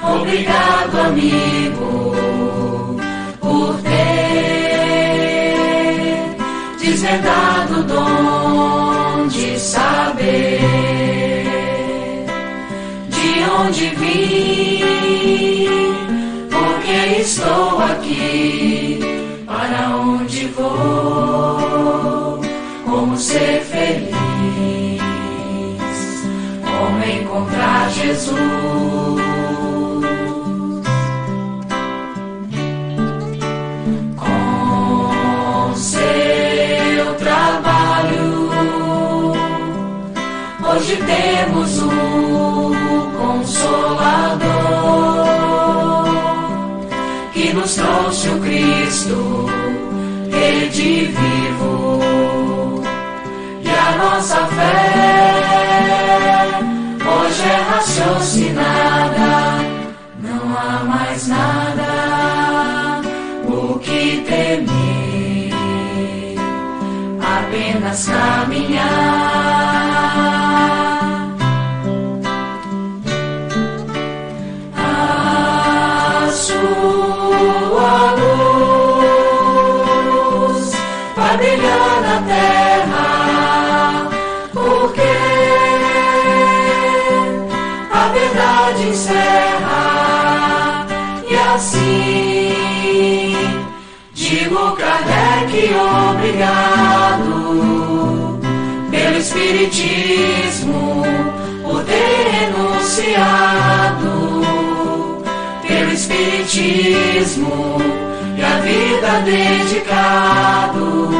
Obrigado, amigo, por ter desvendado o dom de saber de onde vim, porque estou aqui, para onde vou, como ser feliz, como encontrar Jesus. Hoje temos um Consolador que nos trouxe o Cristo, Rede vivo, e a nossa fé hoje é raciocinada. Não há mais nada o que temer, apenas caminhar. Vai brilhar na terra, porque a verdade encerra. E assim digo, Kardec, obrigado pelo Espiritismo, por ter renunciado, pelo Espiritismo e a vida dedicado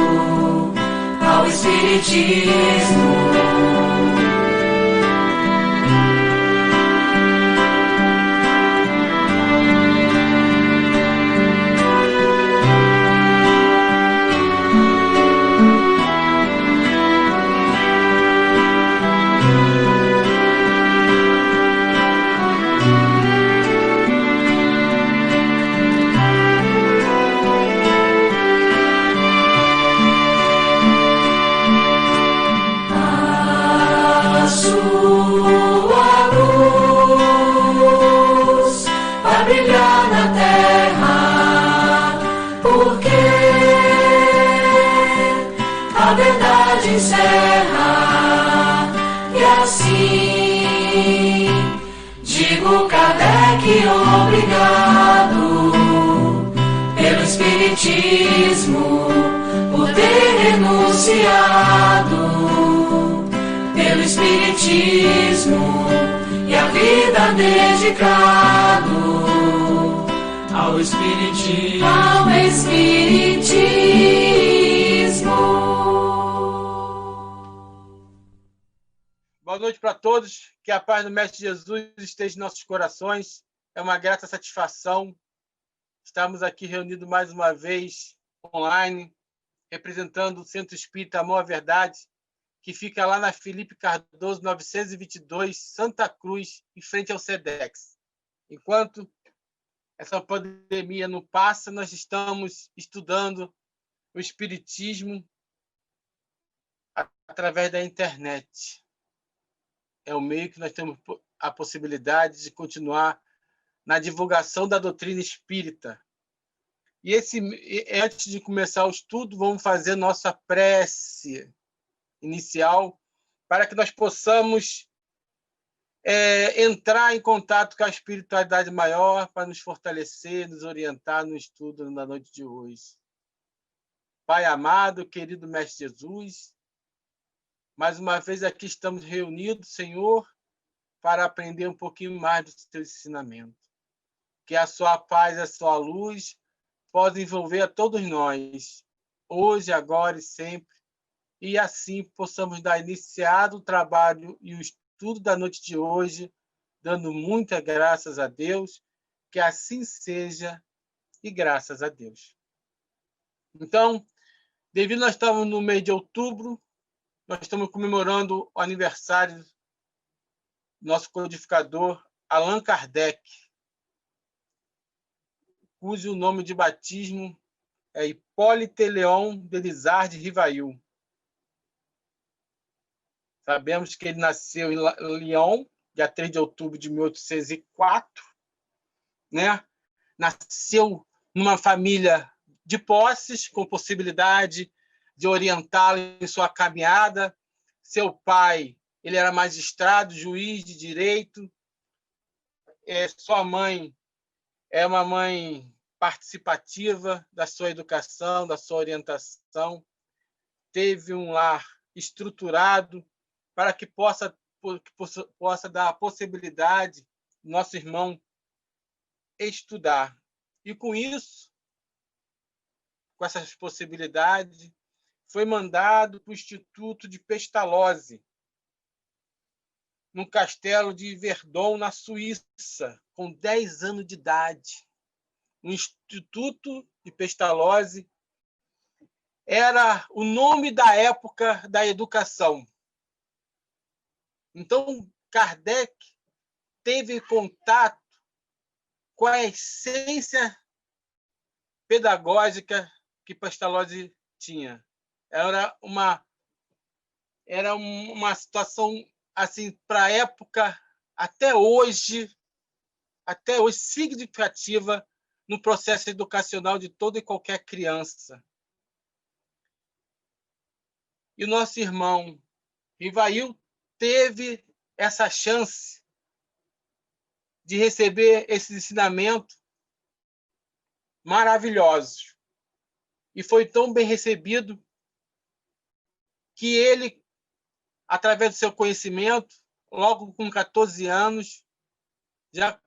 ao Espiritismo. Encerra, e assim digo, Kardec, obrigado pelo Espiritismo, por ter renunciado, pelo Espiritismo e a vida dedicado ao Espiritismo. Ao Espiritismo. Boa noite para todos, que a paz do Mestre Jesus esteja em nossos corações. É uma grata satisfação estarmos aqui reunidos mais uma vez online, representando o Centro Espírita Amor à Verdade, que fica lá na Felipe Cardoso 922, Santa Cruz, em frente ao SEDEX. Enquanto essa pandemia não passa, nós estamos estudando o Espiritismo através da internet. É o meio que nós temos a possibilidade de continuar na divulgação da doutrina espírita. E antes de começar o estudo, vamos fazer nossa prece inicial para que nós possamos entrar em contato com a espiritualidade maior para nos fortalecer, nos orientar no estudo na noite de hoje. Pai amado, querido Mestre Jesus, mais uma vez aqui estamos reunidos, Senhor, para aprender um pouquinho mais do seu ensinamento. Que a sua paz, a sua luz possam envolver a todos nós, hoje, agora e sempre, e assim possamos dar iniciado o trabalho e o estudo da noite de hoje, dando muitas graças a Deus, que assim seja, e graças a Deus. Então, devido nós estamos no mês de outubro, nós estamos comemorando o aniversário do nosso codificador, Allan Kardec. cujo nome de batismo é Hipólite Léon Delisard Rivail. Sabemos que ele nasceu em Lyon, dia 3 de outubro de 1804, né? Nasceu numa família de posses, com possibilidade de orientá-lo em sua caminhada. Seu pai, ele era magistrado, juiz de direito. Sua mãe é uma mãe participativa da sua educação, da sua orientação. Teve um lar estruturado para que possa dar a possibilidade do nosso irmão estudar. E com isso, com essas possibilidades, foi mandado para o Instituto de Pestalozzi, no castelo de Verdun, na Suíça, com 10 anos de idade. O Instituto de Pestalozzi era o nome da época da educação. Então, Kardec teve contato com a essência pedagógica que Pestalozzi tinha. Era uma situação assim para a época até hoje significativa no processo educacional de toda e qualquer criança. E o nosso irmão Rivail teve essa chance de receber esses ensinamentos maravilhosos. E foi tão bem recebido que ele, através do seu conhecimento, logo com 14 anos, já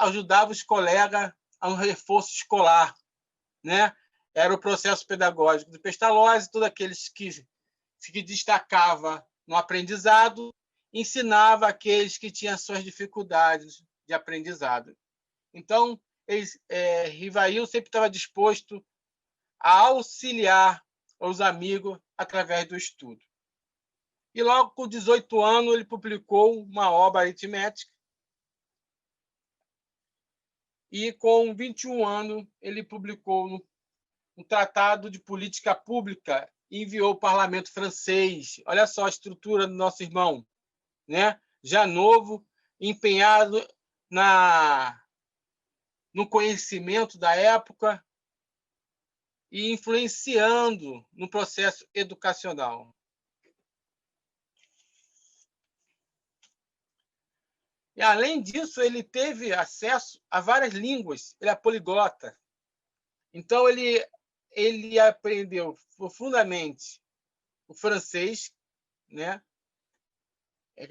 ajudava os colegas a um reforço escolar, né? Era o processo pedagógico do Pestalozzi, todos aqueles que se destacavam no aprendizado, ensinava aqueles que tinham suas dificuldades de aprendizado. Então, Rivail sempre estava disposto a auxiliar os amigos através do estudo. E logo com 18 anos, ele publicou uma obra aritmética. E com 21 anos, ele publicou um tratado de política pública e enviou ao parlamento francês. Olha só a estrutura do nosso irmão, né? Já novo, empenhado no conhecimento da época e influenciando no processo educacional. E, além disso, ele teve acesso a várias línguas, ele é poliglota. Então, ele aprendeu profundamente o francês, né? Que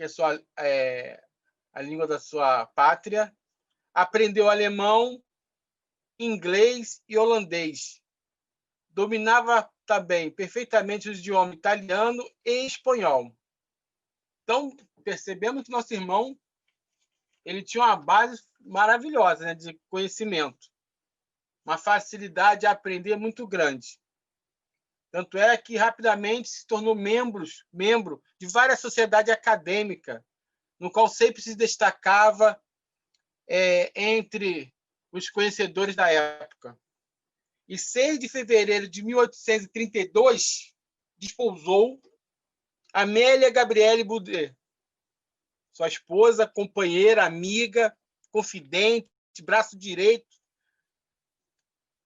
é a língua da sua pátria, aprendeu alemão, inglês e holandês. Dominava também perfeitamente os idiomas italiano e espanhol. Então, percebemos que nosso irmão ele tinha uma base maravilhosa, né, de conhecimento, uma facilidade de aprender muito grande. Tanto é que rapidamente se tornou membro de várias sociedades acadêmicas, no qual sempre se destacava entre os conhecedores da época. E 6 de fevereiro de 1832, desposou Amélia Gabriele Boudet, sua esposa, companheira, amiga, confidente, braço direito,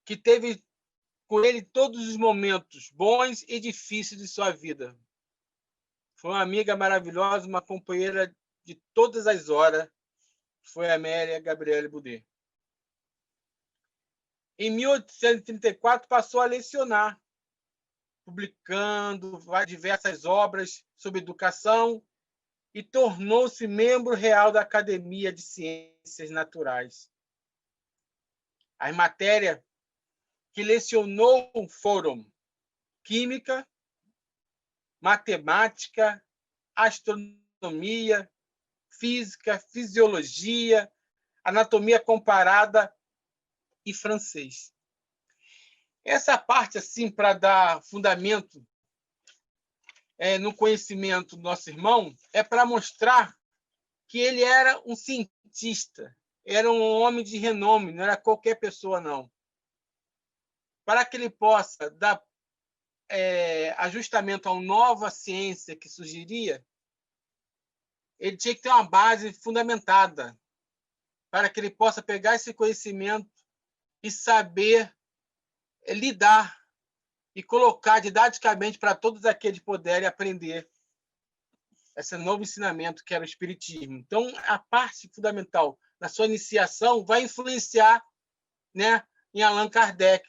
que teve com ele todos os momentos bons e difíceis de sua vida. Foi uma amiga maravilhosa, uma companheira de todas as horas, foi Amélia Gabriele Boudet. Em 1834, passou a lecionar, publicando diversas obras sobre educação e tornou-se membro real da Academia de Ciências Naturais. As matérias que lecionou foram química, matemática, astronomia, física, fisiologia, anatomia comparada e francês. Essa parte, assim, para dar fundamento no conhecimento do nosso irmão, é para mostrar que ele era um cientista, era um homem de renome, não era qualquer pessoa, não. Para que ele possa dar ajustamento a uma nova ciência que surgiria, ele tinha que ter uma base fundamentada para que ele possa pegar esse conhecimento e saber lidar e colocar didaticamente para todos aqueles poderem aprender esse novo ensinamento que era o Espiritismo. Então, a parte fundamental da sua iniciação vai influenciar, né, em Allan Kardec,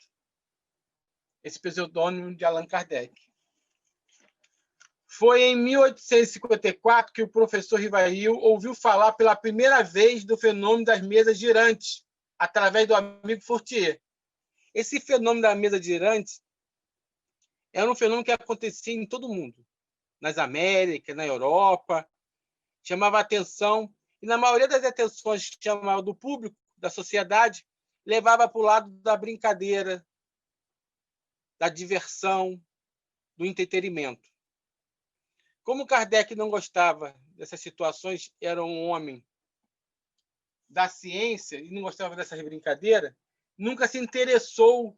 esse pseudônimo de Allan Kardec. Foi em 1854 que o professor Rivail ouviu falar pela primeira vez do fenômeno das mesas girantes, através do amigo Fortier. Esse fenômeno da mesa girante era um fenômeno que acontecia em todo o mundo, nas Américas, na Europa, chamava atenção, e na maioria das atenções que chamava do público, da sociedade, levava para o lado da brincadeira, da diversão, do entretenimento. Como Kardec não gostava dessas situações, era um homem da ciência e não gostava dessas brincadeiras, nunca se interessou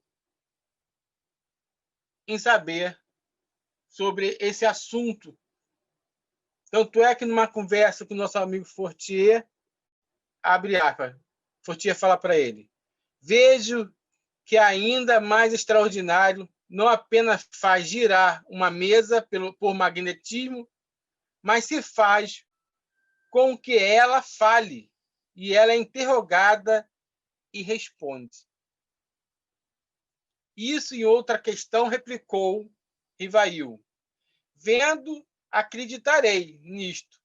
em saber sobre esse assunto. Tanto é que, numa conversa com o nosso amigo Fortier, abre aspas, Fortier fala para ele: vejo que ainda mais extraordinário não apenas faz girar uma mesa por magnetismo, mas se faz com que ela fale, e ela é interrogada e responde. Isso e outra questão, replicou Rivail. Vendo, acreditarei nisto,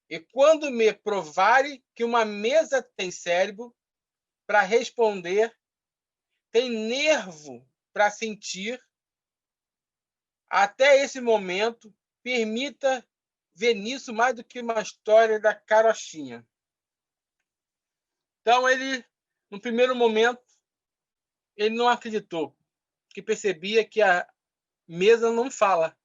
e quando me provarem que uma mesa tem cérebro para responder, tem nervo para sentir, até esse momento, permita ver nisso mais do que uma história da carochinha. Então, ele, no primeiro momento, ele não acreditou, que percebia que a mesa não fala.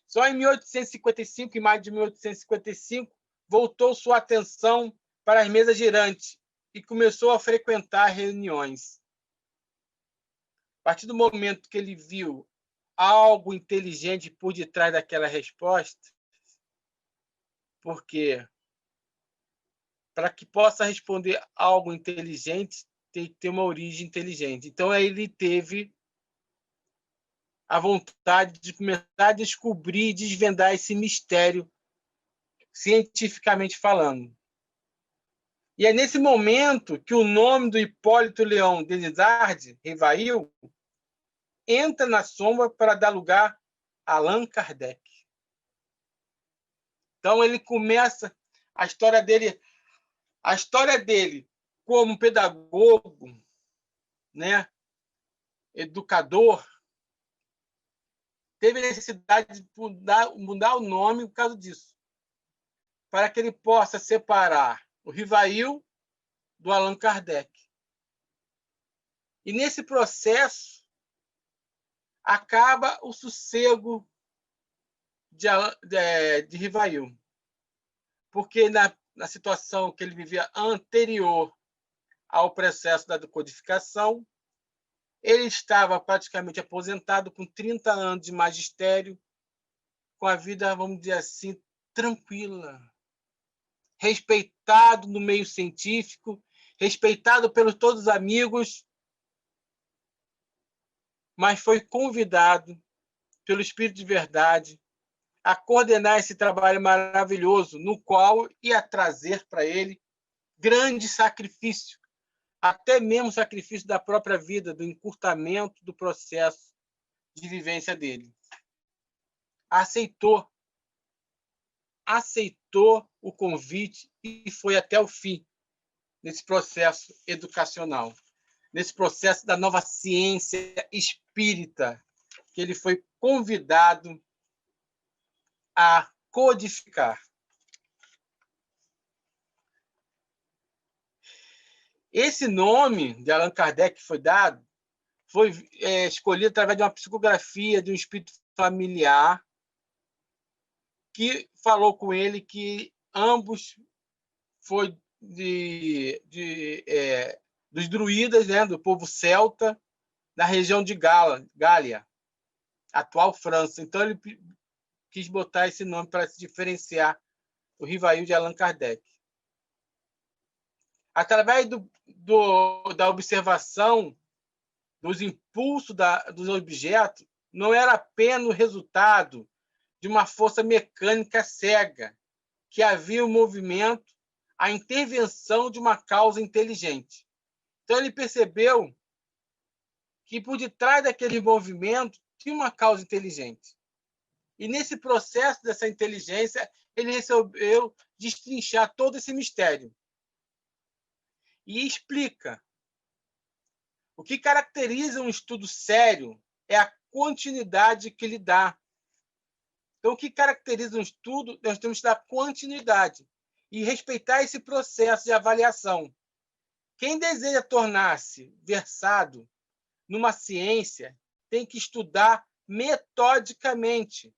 Só em 1855, em maio de 1855, voltou sua atenção para as mesas girantes e começou a frequentar reuniões. A partir do momento que ele viu algo inteligente por detrás daquela resposta, porque para que possa responder algo inteligente, tem que ter uma origem inteligente. Então, ele teve a vontade de começar a descobrir e desvendar esse mistério, cientificamente falando. E é nesse momento que o nome do Hipólito Leão Denisard, Rivail, entra na sombra para dar lugar a Allan Kardec. Então, ele começa a história dele como pedagogo, né, educador, teve necessidade de mudar o nome por causa disso, para que ele possa separar o Rivail do Allan Kardec. E nesse processo acaba o sossego de Rivail, porque na situação que ele vivia anterior ao processo da decodificação, ele estava praticamente aposentado, com 30 anos de magistério, com a vida, vamos dizer assim, tranquila, respeitado no meio científico, respeitado pelos todos os amigos, mas foi convidado pelo Espírito de Verdade a coordenar esse trabalho maravilhoso, no qual ia trazer para ele grande sacrifício, até mesmo sacrifício da própria vida, do encurtamento do processo de vivência dele. Aceitou o convite e foi até o fim nesse processo educacional, nesse processo da nova ciência espírita, que ele foi convidado a codificar. Esse nome de Allan Kardec que foi dado foi escolhido através de uma psicografia de um espírito familiar que falou com ele que ambos foi dos druidas, né, do povo celta, da região de Gália, atual França. Então, ele quis botar esse nome para se diferenciar do Rivail de Allan Kardec. Através da observação dos impulsos dos objetos, não era apenas o resultado de uma força mecânica cega, que havia um movimento, a intervenção de uma causa inteligente. Então, ele percebeu que por detrás daquele movimento tinha uma causa inteligente. E nesse processo dessa inteligência, ele resolveu destrinchar todo esse mistério. E explica. O que caracteriza um estudo sério é a continuidade que ele dá. Então, o que caracteriza um estudo, nós temos que dar continuidade e respeitar esse processo de avaliação. Quem deseja tornar-se versado numa ciência tem que estudar metodicamente,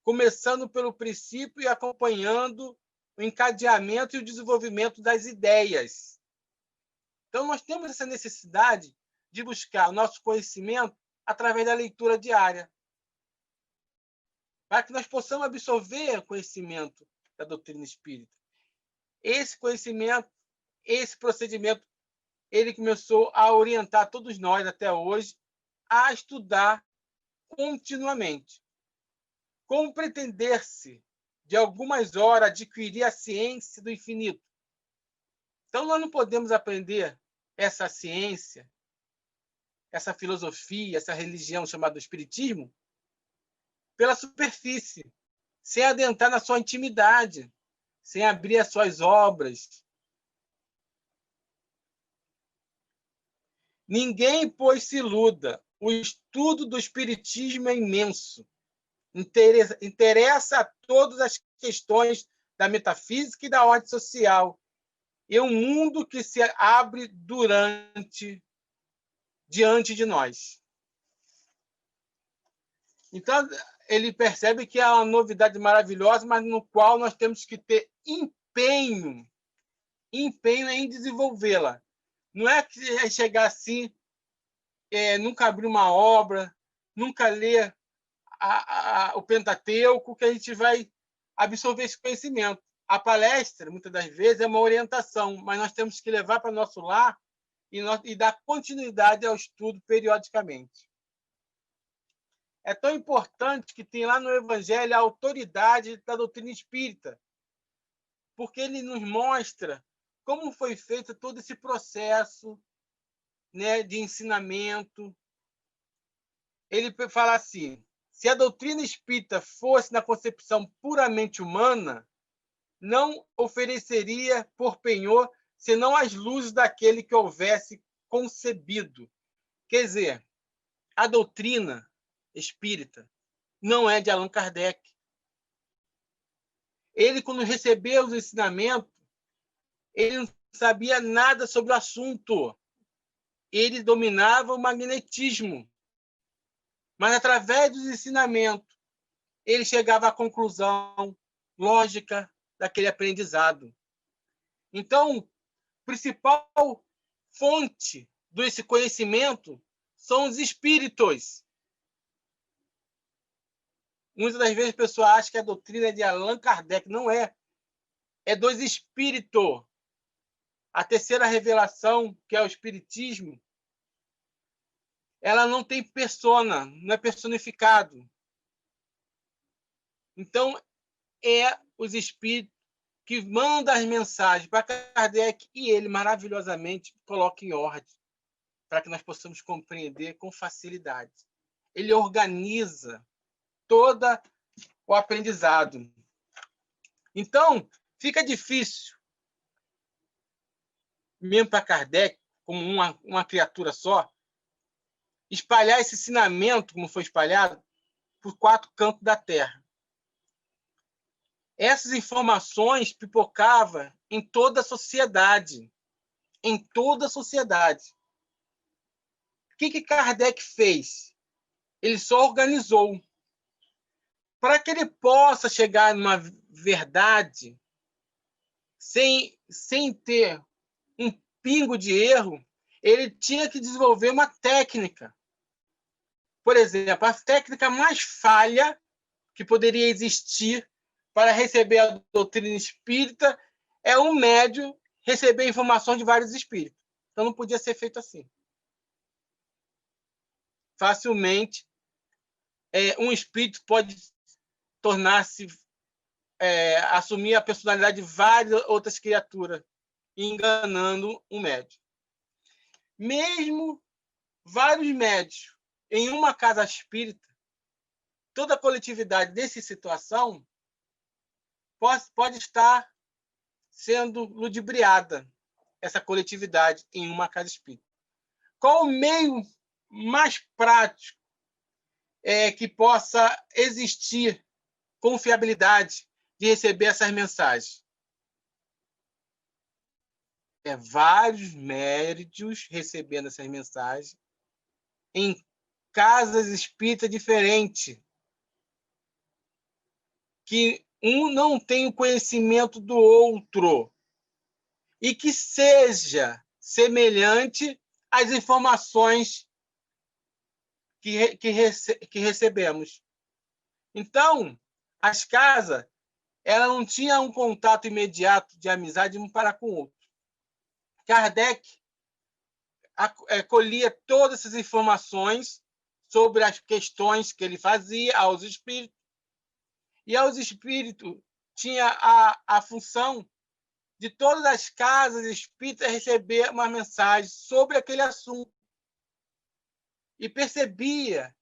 começando pelo princípio e acompanhando o encadeamento e o desenvolvimento das ideias. Então, nós temos essa necessidade de buscar o nosso conhecimento através da leitura diária, para que nós possamos absorver o conhecimento da doutrina espírita. Esse conhecimento, esse procedimento, ele começou a orientar todos nós, até hoje, a estudar continuamente. Como pretender-se, de algumas horas, adquirir a ciência do infinito? Então, nós não podemos aprender essa ciência, essa filosofia, essa religião chamada Espiritismo, pela superfície, sem adentrar na sua intimidade, sem abrir as suas obras. Ninguém, pois, se iluda. O estudo do Espiritismo é imenso. Interessa a todas as questões da metafísica e da ordem social. E um mundo que se abre diante de nós. Então, ele percebe que é uma novidade maravilhosa, mas no qual nós temos que ter empenho em desenvolvê-la. Não é que é chegar assim, nunca abrir uma obra, nunca ler o Pentateuco, que a gente vai absorver esse conhecimento. A palestra, muitas das vezes, é uma orientação, mas nós temos que levar para o nosso lar e dar continuidade ao estudo periodicamente. É tão importante que tem lá no Evangelho a autoridade da doutrina espírita, porque ele nos mostra como foi feito todo esse processo, né, de ensinamento. Ele fala assim: se a doutrina espírita fosse na concepção puramente humana, não ofereceria por penhor senão as luzes daquele que houvesse concebido. Quer dizer, a doutrina espírita não é de Allan Kardec. Ele, quando recebeu os ensinamentos, ele não sabia nada sobre o assunto. Ele dominava o magnetismo. Mas, através dos ensinamentos, ele chegava à conclusão lógica daquele aprendizado. Então, a principal fonte desse conhecimento são os espíritos. Muitas das vezes a pessoa acha que a doutrina é de Allan Kardec. Não é. É dos espíritos. A terceira revelação, que é o espiritismo, ela não tem persona, não é personificado. Então, é os espíritos que mandam as mensagens para Kardec e ele, maravilhosamente, coloca em ordem para que nós possamos compreender com facilidade. Ele organiza todo o aprendizado. Então, fica difícil, mesmo para Kardec, como uma criatura só, espalhar esse ensinamento, como foi espalhado, por 4 cantos da Terra. Essas informações pipocavam em toda a sociedade. Em toda a sociedade. O que Kardec fez? Ele só organizou. Para que ele possa chegar numa verdade sem ter um pingo de erro, ele tinha que desenvolver uma técnica. Por exemplo, a técnica mais falha que poderia existir para receber a doutrina espírita é um médium receber informações de vários espíritos. Então, não podia ser feito assim. Facilmente, um espírito pode tornar-se, assumir a personalidade de várias outras criaturas, enganando um médium. Mesmo vários médios em uma casa espírita, toda a coletividade dessa situação pode estar sendo ludibriada, essa coletividade em uma casa espírita. Qual o meio mais prático que possa existir confiabilidade de receber essas mensagens? Vários médiuns recebendo essas mensagens em casas espíritas diferentes, que um não tem o conhecimento do outro e que seja semelhante às informações que recebemos. Então, as casas, ela não tinha um contato imediato de amizade um para com o outro. Kardec colhia todas essas informações sobre as questões que ele fazia aos espíritos, e aos espíritos tinha a função de todas as casas espíritas receber uma mensagem sobre aquele assunto. E percebia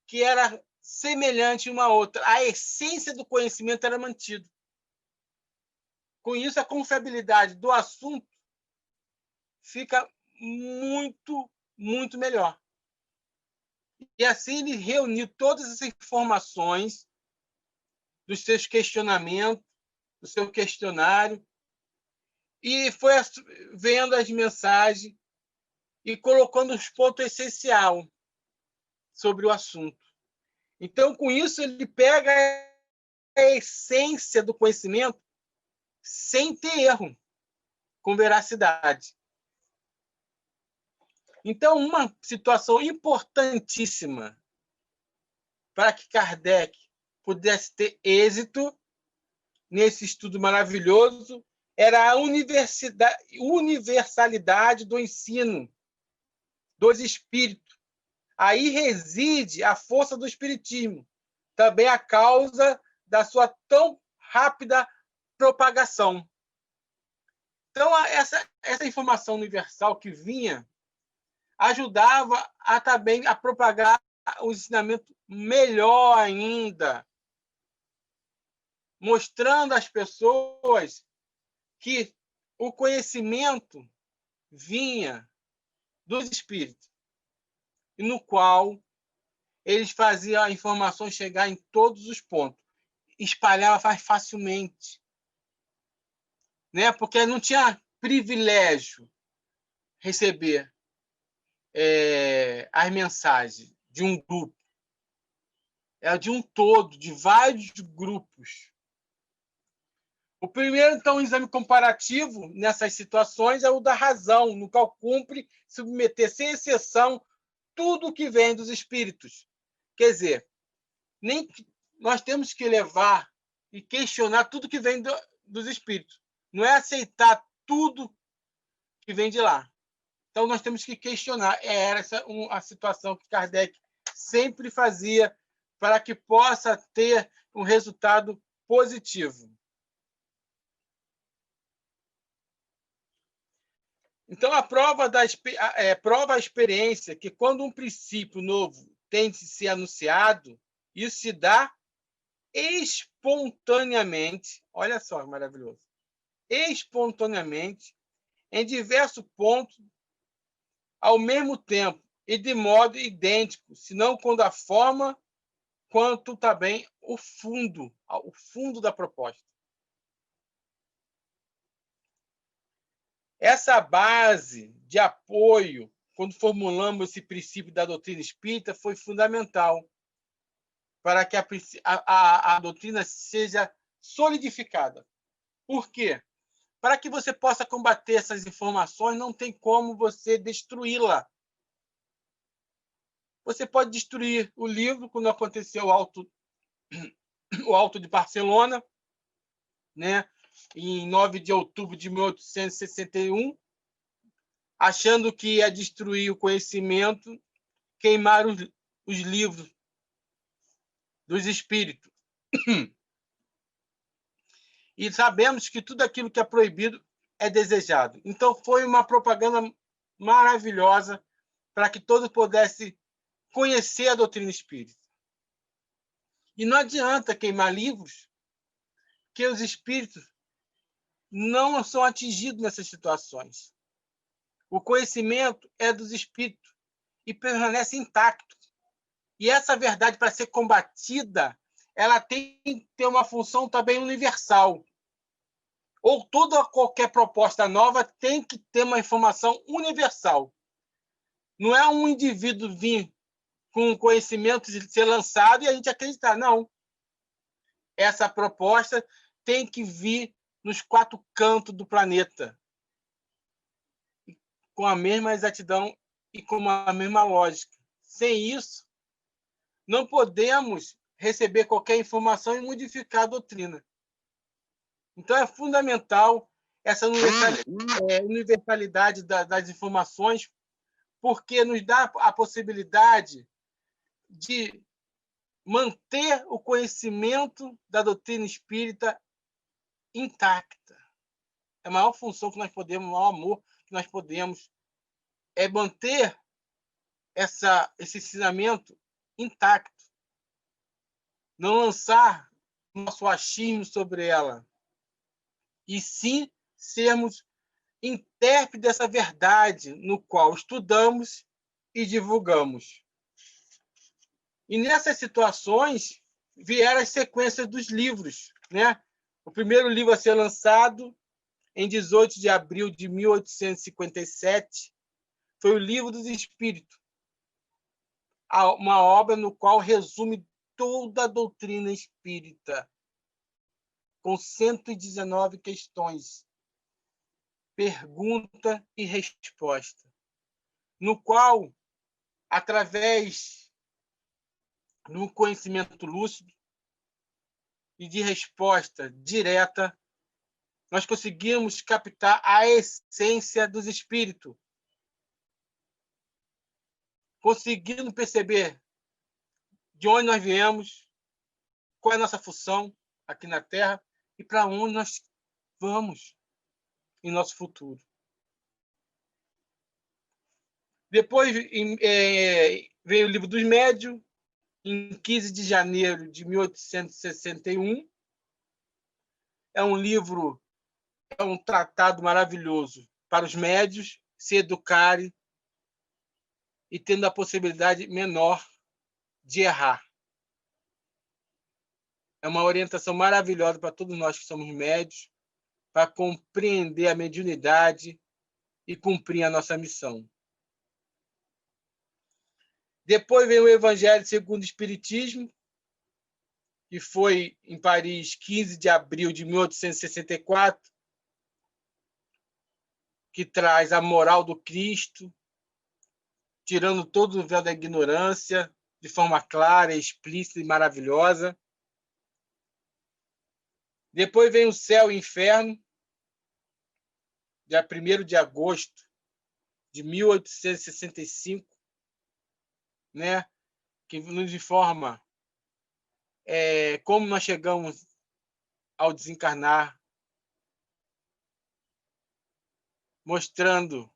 que era semelhante uma à outra. A essência do conhecimento era mantida. Com isso, a confiabilidade do assunto fica muito, muito melhor. E assim ele reuniu todas essas informações dos seus questionamentos, do seu questionário, e foi vendo as mensagens e colocando os pontos essenciais sobre o assunto. Então, com isso, ele pega a essência do conhecimento sem ter erro, com veracidade. Então, uma situação importantíssima para que Kardec pudesse ter êxito nesse estudo maravilhoso era a universalidade do ensino dos espíritos. Aí reside a força do espiritismo, também a causa da sua tão rápida propagação. Então, essa informação universal que vinha ajudava também a propagar o ensinamento melhor ainda, mostrando às pessoas que o conhecimento vinha dos espíritos, e no qual eles faziam a informação chegar em todos os pontos, espalhava facilmente, né? Porque não tinha privilégio receber as mensagens de um grupo, era de um todo, de vários grupos. O primeiro, então, exame comparativo nessas situações é o da razão, no qual cumpre submeter, sem exceção, tudo que vem dos espíritos. Quer dizer, nós temos que levar e questionar tudo que vem dos espíritos. Não é aceitar tudo que vem de lá. Então, nós temos que questionar. Era essa a situação que Kardec sempre fazia para que possa ter um resultado positivo. Então, prova a experiência que, quando um princípio novo tem de ser anunciado, isso se dá espontaneamente, olha só, maravilhoso, espontaneamente, em diversos pontos, ao mesmo tempo e de modo idêntico, senão quando a forma, quanto também o fundo da proposta. Essa base de apoio, quando formulamos esse princípio da doutrina espírita, foi fundamental para que a doutrina seja solidificada. Por quê? Para que você possa combater essas informações, não tem como você destruí-la. Você pode destruir o livro, quando aconteceu o Auto de Barcelona, né? Em 9 de outubro de 1861, achando que ia destruir o conhecimento, queimaram os livros dos espíritos. E sabemos que tudo aquilo que é proibido é desejado. Então, foi uma propaganda maravilhosa para que todos pudessem conhecer a doutrina espírita. E não adianta queimar livros, que os espíritos não são atingidos nessas situações. O conhecimento é dos espíritos e permanece intacto. E essa verdade, para ser combatida, ela tem que ter uma função também universal. Ou qualquer proposta nova tem que ter uma informação universal. Não é um indivíduo vir com conhecimento de ser lançado e a gente acreditar. Não. Essa proposta tem que vir nos 4 cantos do planeta, com a mesma exatidão e com a mesma lógica. Sem isso, não podemos receber qualquer informação e modificar a doutrina. Então, é fundamental essa universalidade das informações, porque nos dá a possibilidade de manter o conhecimento da doutrina espírita intacta. A maior função que nós podemos, o maior amor que nós podemos é manter esse ensinamento intacto. Não lançar nosso achismo sobre ela, e sim sermos intérpretes dessa verdade no qual estudamos e divulgamos. E nessas situações vieram as sequências dos livros, né? O primeiro livro a ser lançado em 18 de abril de 1857 foi o Livro dos Espíritos, uma obra no qual resume toda a doutrina espírita, com 119 questões, pergunta e resposta, no qual, através do conhecimento lúcido e de resposta direta, nós conseguimos captar a essência dos espíritos, conseguindo perceber de onde nós viemos, qual é a nossa função aqui na Terra e para onde nós vamos em nosso futuro. Depois veio o Livro dos Médiuns, em 15 de janeiro de 1861. É um livro, é um tratado maravilhoso para os médiuns se educarem e tendo a possibilidade menor de errar. É uma orientação maravilhosa para todos nós que somos médiuns, para compreender a mediunidade e cumprir a nossa missão. Depois veio o Evangelho segundo o Espiritismo, que foi em Paris, 15 de abril de 1864, que traz a moral do Cristo, tirando todo o véu da ignorância, de forma clara, explícita e maravilhosa. Depois vem o Céu e o Inferno, dia 1º de agosto de 1865, né? Que nos informa como nós chegamos ao desencarnar, mostrando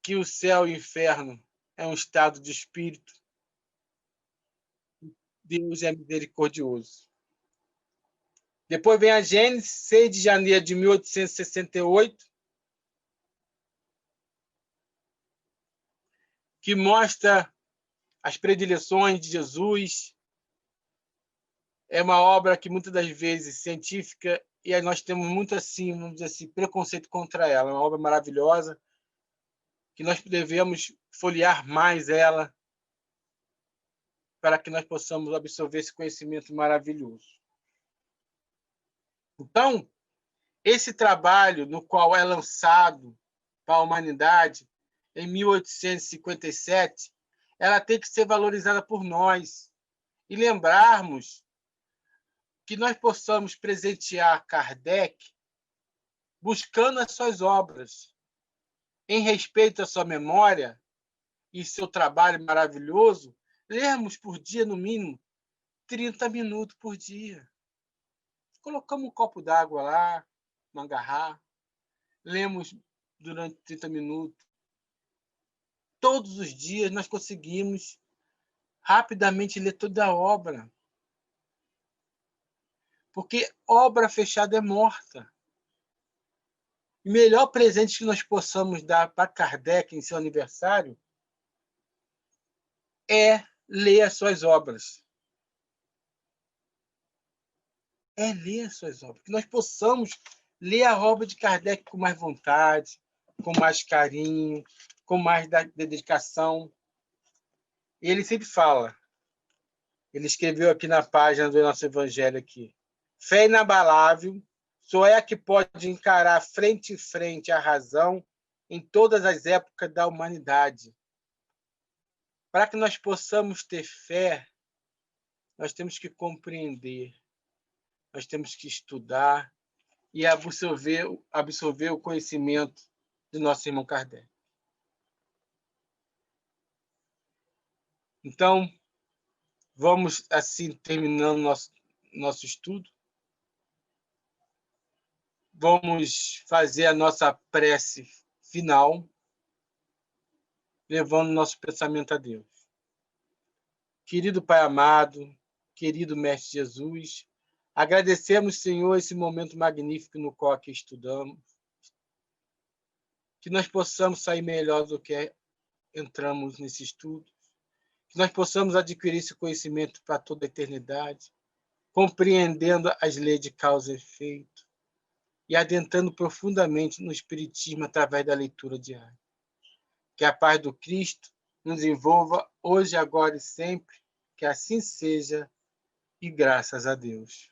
que o céu e o inferno é um estado de espírito. Deus é misericordioso. Depois vem a Gênesis, 6 de janeiro de 1868, que mostra as predileções de Jesus. É uma obra que muitas das vezes científica, e nós temos muito assim, vamos dizer assim, preconceito contra ela. É uma obra maravilhosa, que nós devemos folhear mais ela, para que nós possamos absorver esse conhecimento maravilhoso. Então, Esse trabalho, no qual é lançado para a humanidade em 1857, ela tem que ser valorizada por nós e lembrarmos que nós possamos presentear Kardec buscando as suas obras, em respeito à sua memória e seu trabalho maravilhoso, lermos por dia, no mínimo, 30 minutos por dia. Colocamos um copo d'água lá, uma garrafa, lemos durante 30 minutos. Todos os dias nós conseguimos rapidamente ler toda a obra. Porque obra fechada é morta. O melhor presente que nós possamos dar para Kardec em seu aniversário é ler as suas obras. É ler as suas obras. Que nós possamos ler a obra de Kardec com mais vontade, com mais carinho, com mais dedicação. E ele sempre fala, ele escreveu aqui na página do nosso evangelho aqui, fé inabalável só é a que pode encarar frente a frente a razão em todas as épocas da humanidade. Para que nós possamos ter fé, nós temos que compreender, nós temos que estudar e absorver o conhecimento do nosso irmão Kardec. Então, vamos assim terminando nosso estudo. Vamos fazer a nossa prece final, levando nosso pensamento a Deus. Querido Pai amado, querido Mestre Jesus, agradecemos, Senhor, esse momento magnífico no qual aqui estudamos, que nós possamos sair melhor do que entramos nesse estudo, que nós possamos adquirir esse conhecimento para toda a eternidade, compreendendo as leis de causa e efeito e adentrando profundamente no Espiritismo através da leitura diária. Que a paz do Cristo nos envolva hoje, agora e sempre, que assim seja, e graças a Deus.